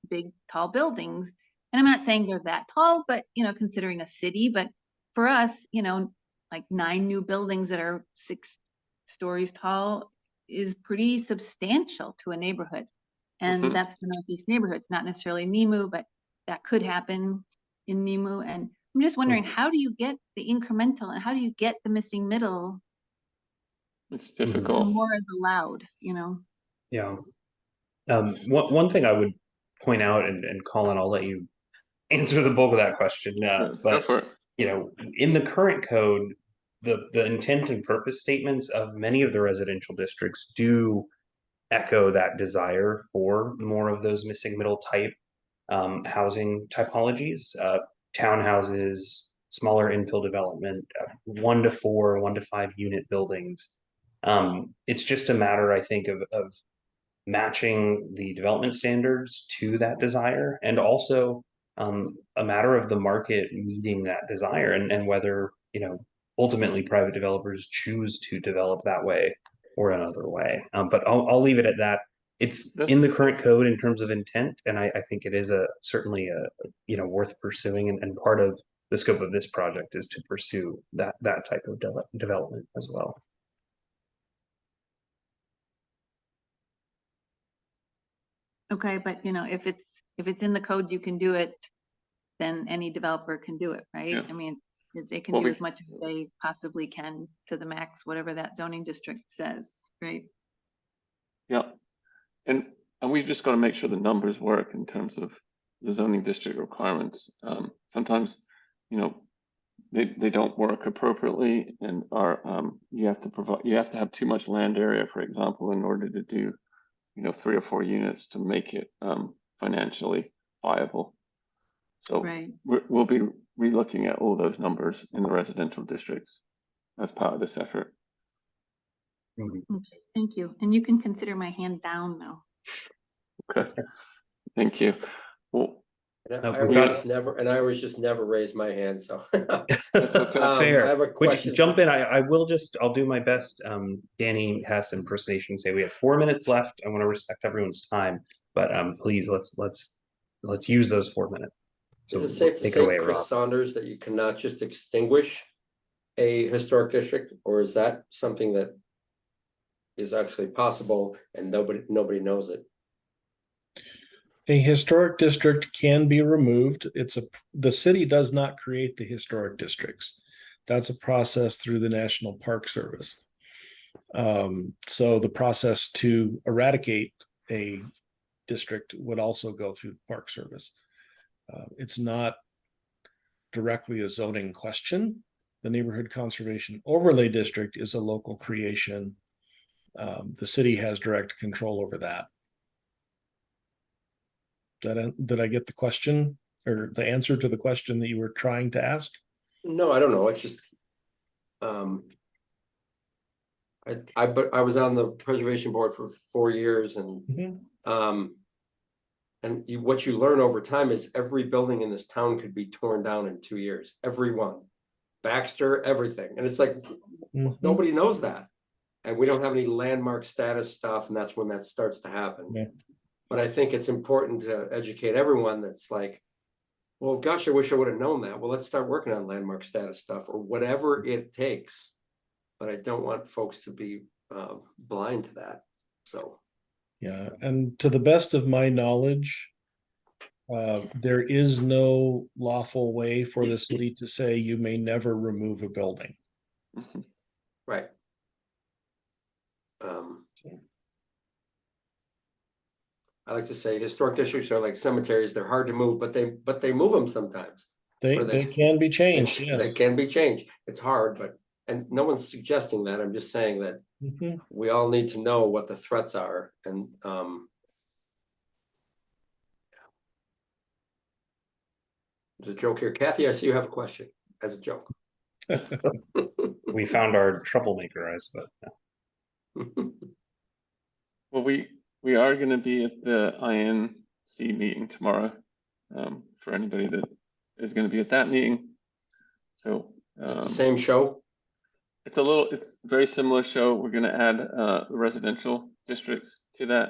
big, tall buildings. And I'm not saying they're that tall, but, considering a city, but for us, like 9 new buildings that are 6 stories tall is pretty substantial to a neighborhood. And that's the Northeast neighborhood, not necessarily NEMU, but that could happen in NEMU. And I'm just wondering, how do you get the incremental and how do you get the missing middle? It's difficult. And more is allowed, Yeah. One thing I would point out, and Colin, I'll let you answer the bulk of that question. Go But for it. in the current code, the intent and purpose statements of many of the residential districts do echo that desire for more of those missing middle type housing typologies, townhouses, smaller infill development, 1 to 4, 1 to 5 unit buildings. It's just a matter, I think, of matching the development standards to that desire, and also a matter of the market meeting that desire and whether, ultimately private developers choose to develop that way or another way. But I'll leave it at that. It's in the current code in terms of intent, and I think it is certainly worth pursuing, and part of the scope of this project is to pursue that type of development as well. Okay, but if it's in the code, you can do it, then any developer can do it, right? Yeah. I mean, they can Well, do we- as much as they possibly can to the max, whatever that zoning district says, right? Yeah. And we've just got to make sure the numbers work in terms of the zoning district requirements. Sometimes, they don't work appropriately and you have to have too much land area, for example, in order to do, 3 or 4 units to make it financially viable. So Right. we'll be relooking at all those numbers in the residential districts as part of this effort. Mhm. Okay, thank you. And you can consider my hand down now. Okay. Thank you. Well, And No, I we've always just never raise my hand, so. That's okay. Fair. I have a Which question. jump in. I'll do my best. Danny has impersonation. Say we have 4 minutes left. I want to respect everyone's time, but please let's use those 4 minutes. So Is it safe to take it say, away, Chris Rob. Saunders, that you cannot just extinguish a historic district, or is that something that is actually possible and nobody knows it? A historic district can be removed. The city does not create the historic districts. That's a process through the National Park Service. So the process to eradicate a district would also go through the Park Service. It's not directly a zoning question. The Neighborhood Conservation Overlay District is a local creation. The city has direct control over that. Did I get the question or the answer to the question that you were trying to ask? No, I don't know. It's just, I was on the preservation board for 4 years, and what you learn over time is every building in this town could be torn down in 2 years. Every one, Baxter, everything, and it's like nobody knows that, and we don't have any landmark status stuff, and that's when that starts to happen. Yeah. But I think it's important to educate everyone that's like, well, gosh, I wish I would have known that. Well, let's start working on landmark status stuff or whatever it takes. But I don't want folks to be blind to that. So. Yeah, and to the best of my knowledge, there is no lawful way for the city to say you may never remove a building. Right. I like to say historic districts are like cemeteries. They're hard to move, but they move them sometimes. They can be changed. They Yes. can be changed. It's hard, and no one's suggesting that. I'm just saying that we all need to know what the threats are. And there's a joke here. Kathy, I see you have a question as a joke. We found our troublemaker eyes, but Well, we are going to be at the INC meeting tomorrow. For anybody that is going to be at that meeting. So Same show. it's a very similar show. We're going to add residential districts to that.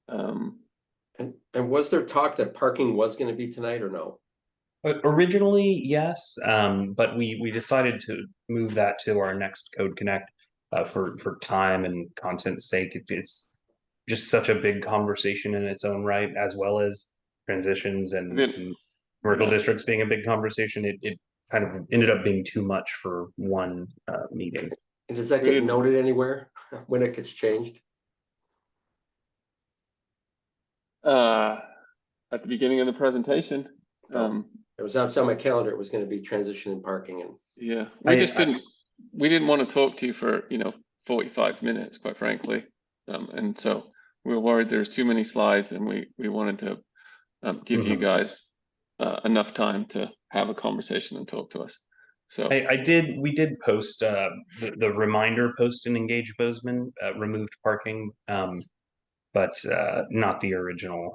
And was there talk that parking was going to be tonight or no? originally, yes, but we decided to move that to our next Code Connect for time and content's sake. It's just such a big conversation in its own right, as well as transitions and commercial districts being a big conversation. It kind of ended up being too much for one meeting. And does that get noted anywhere when it gets changed? At the beginning of the presentation. It was outside my calendar. It was going to be transition and parking, and yeah, we didn't want to talk to you for 45 minutes, quite frankly, and so we were worried there's too many slides, and we wanted to give you guys enough time to have a conversation and talk to us. So we did post the reminder post in Engage Bozeman, removed parking, but not the original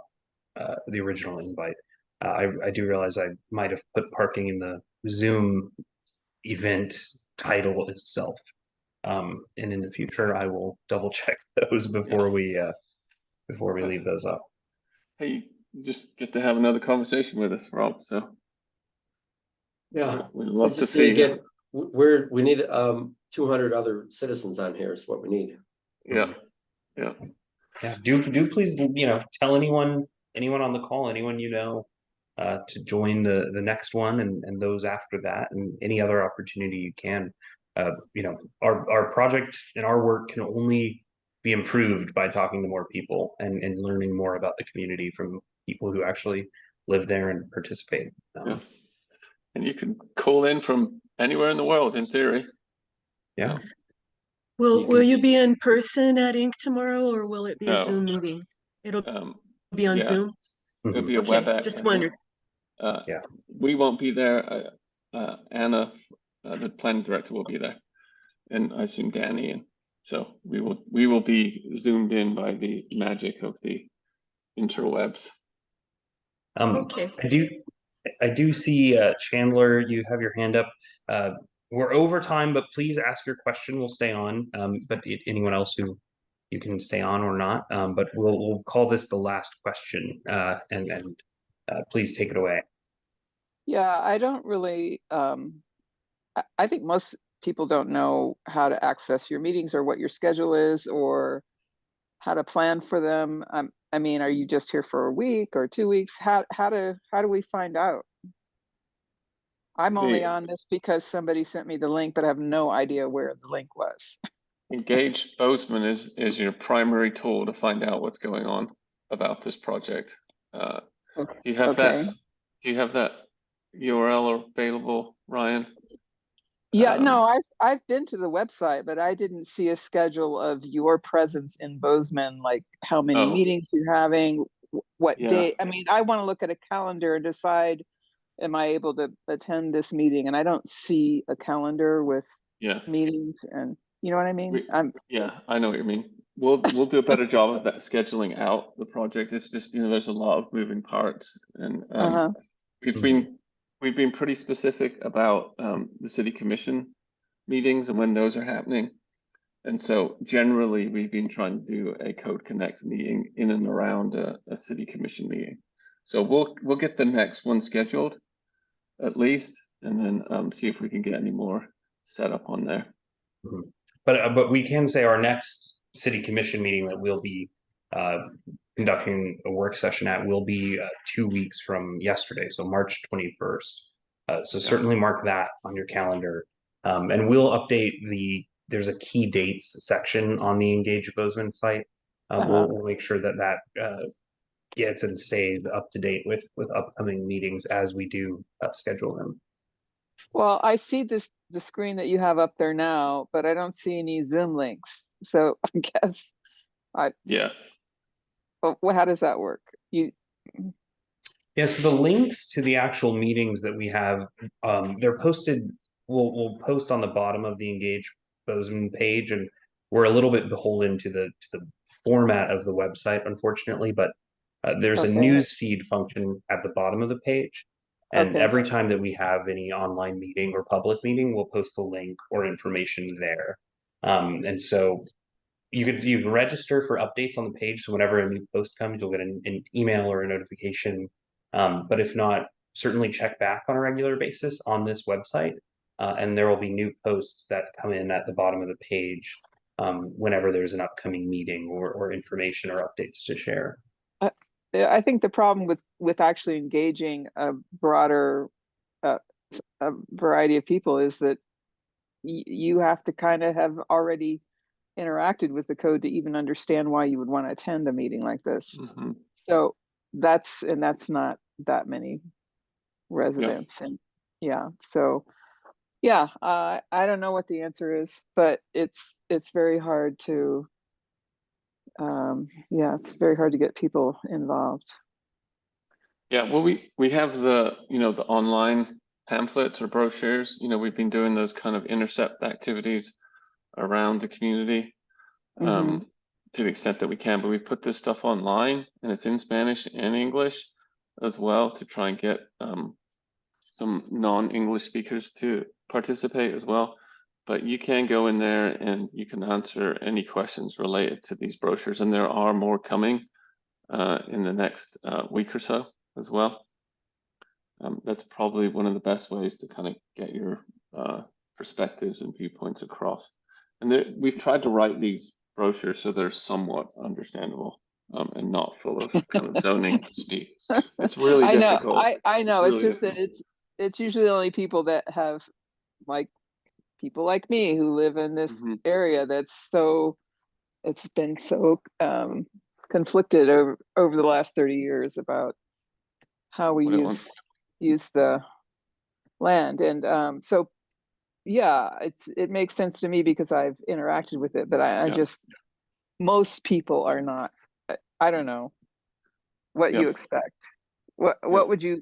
invite. I do realize I might have put parking in the Zoom event title itself. And in the future, I will double check those before we leave those up. Hey, you just get to have another conversation with us, Rob. So Yeah. we'd We love to just see need to get, we need 200 other citizens on here is what we need. Yeah, yeah. Yeah, do please, tell anyone on the call, anyone to join the next one and those after that, and any other opportunity you can. Our project and our work can only be improved by talking to more people and learning more about the community from people who actually live there and participate. Yeah. And you can call in from anywhere in the world, in theory. Yeah. Will you be in person at Inc. tomorrow, or will it be a No. Zoom meeting? It'll be on Yeah. Zoom? It'll be a Okay, WebEx. just I wondered. think. Yeah. We won't be there. Anna, the planning director, will be there, and I assume Danny, and so we will be zoomed in by the magic of the interwebs. Okay. I do see Chandler, you have your hand up. We're over time, but please ask your question. We'll stay on. But anyone else who you can stay on or not. But we'll call this the last question. And please take it away. Yeah, I don't really, I think most people don't know how to access your meetings or what your schedule is or how to plan for them. I mean, are you just here for a week or 2 weeks? How do we find out? I'm only on this because somebody sent me the link, but I have no idea where the link was. Engage Bozeman is your primary tool to find out what's going on about this project. Okay. Do you have Okay. that? Do you have that URL available, Ryan? Yeah, no, I've been to the website, but I didn't see a schedule of your presence in Bozeman, like how many Oh. meetings you're having, what Yeah. date. I mean, I want to look at a calendar and decide, am I able to attend this meeting? And I don't see a calendar with Yeah. meetings, and you know what I mean? Yeah, I know what you mean. We'll do a better job of that scheduling out the project. It's just, there's a lot of moving parts, and we've been pretty specific about the city commission meetings and when those are happening. And so generally we've been trying to do a Code Connect meeting in and around a city commission meeting. So we'll get the next one scheduled at least, and then see if we can get any more set up on there. But we can say our next city commission meeting that we'll be conducting a work session at will be 2 weeks from yesterday, so March 21st. So certainly mark that on your calendar. And we'll update there's a key dates section on the Engage Bozeman site. We'll make sure that gets and stays up to date with upcoming meetings as we do schedule them. Well, I see the screen that you have up there now, but I don't see any Zoom links. So I guess well, how does that work? Yeah, so the links to the actual meetings that we have, they're posted. We'll post on the bottom of the Engage Bozeman page, and we're a little bit beholden to the format of the website, unfortunately. But there's a news feed function at the bottom of the page, and every time that we have any online meeting or public meeting, we'll post the link or information there. And so you can register for updates on the page. So whenever a new post comes, you'll get an email or a notification. But if not, certainly check back on a regular basis on this website. And there will be new posts that come in at the bottom of the page whenever there's an upcoming meeting or information or updates to share. I think the problem with actually engaging a broader a variety of people is that you have to kind of have already interacted with the code to even understand why you would want to attend a meeting like this. So that's not that many residents. And so I don't know what the answer is, but it's very hard to it's very hard to get people involved. Well, we have the the online pamphlets or brochures. We've been doing those kind of intercept activities around the community to the extent that we can, but we put this stuff online and it's in Spanish and English, as well to try and get some non-English speakers to participate as well. But you can go in there and you can answer any questions related to these brochures, and there are more coming in the next week or so as well. That's probably one of the best ways to kind of get your perspectives and viewpoints across. And we've tried to write these brochures so they're somewhat understandable and not full of kind of zoning speak. It's really difficult. I know. It's really just that it's usually only people that have, like, people like me who live in this Mhm. area that's so, it's been so conflicted over the last 30 years about how we What it wants. use the land. And so yeah, it makes sense to me because I've interacted with it, but I Yeah. just, most people are not. I don't know what Yeah. you expect. What would you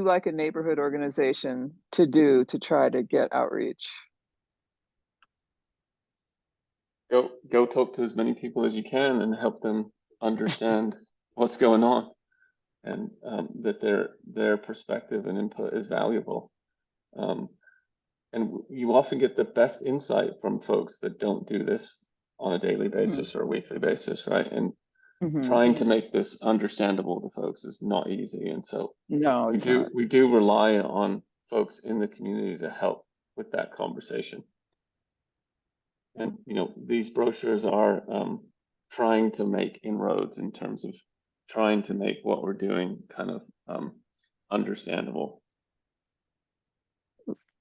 like a neighborhood organization to do to try to get outreach? Go talk to as many people as you can and help them understand what's going on, and that their perspective and input is valuable. And you often get the best insight from folks that don't do this on a daily basis or a weekly basis, right? And Mhm. trying to make this understandable to folks is not easy. And so No, it's not. we do rely on folks in the community to help with that conversation. And these brochures are trying to make inroads in terms of trying to make what we're doing kind of understandable.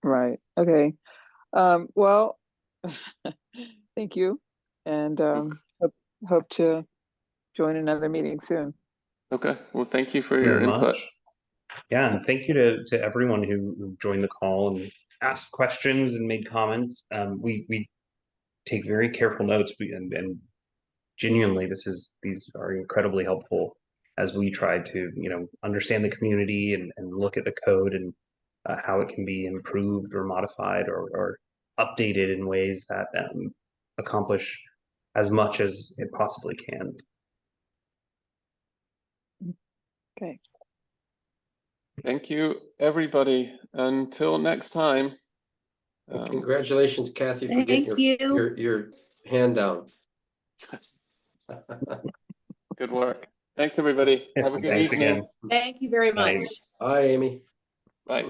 Right. Okay. Well, thank you, and hope to join another meeting soon. Okay. Well, thank you for your Very input. much. Yeah, and thank you to everyone who joined the call and asked questions and made comments. We take very careful notes, and genuinely, these are incredibly helpful as we try to understand the community and look at the code and how it can be improved or modified or updated in ways that accomplish as much as it possibly can. Okay. Thank you, everybody. Until next time. Congratulations, Kathy, for getting Thank you. your hand down. Good work. Thanks, everybody. Yes, Have a good thanks evening. again. Thank you very Bye. much. Hi, Amy. Bye.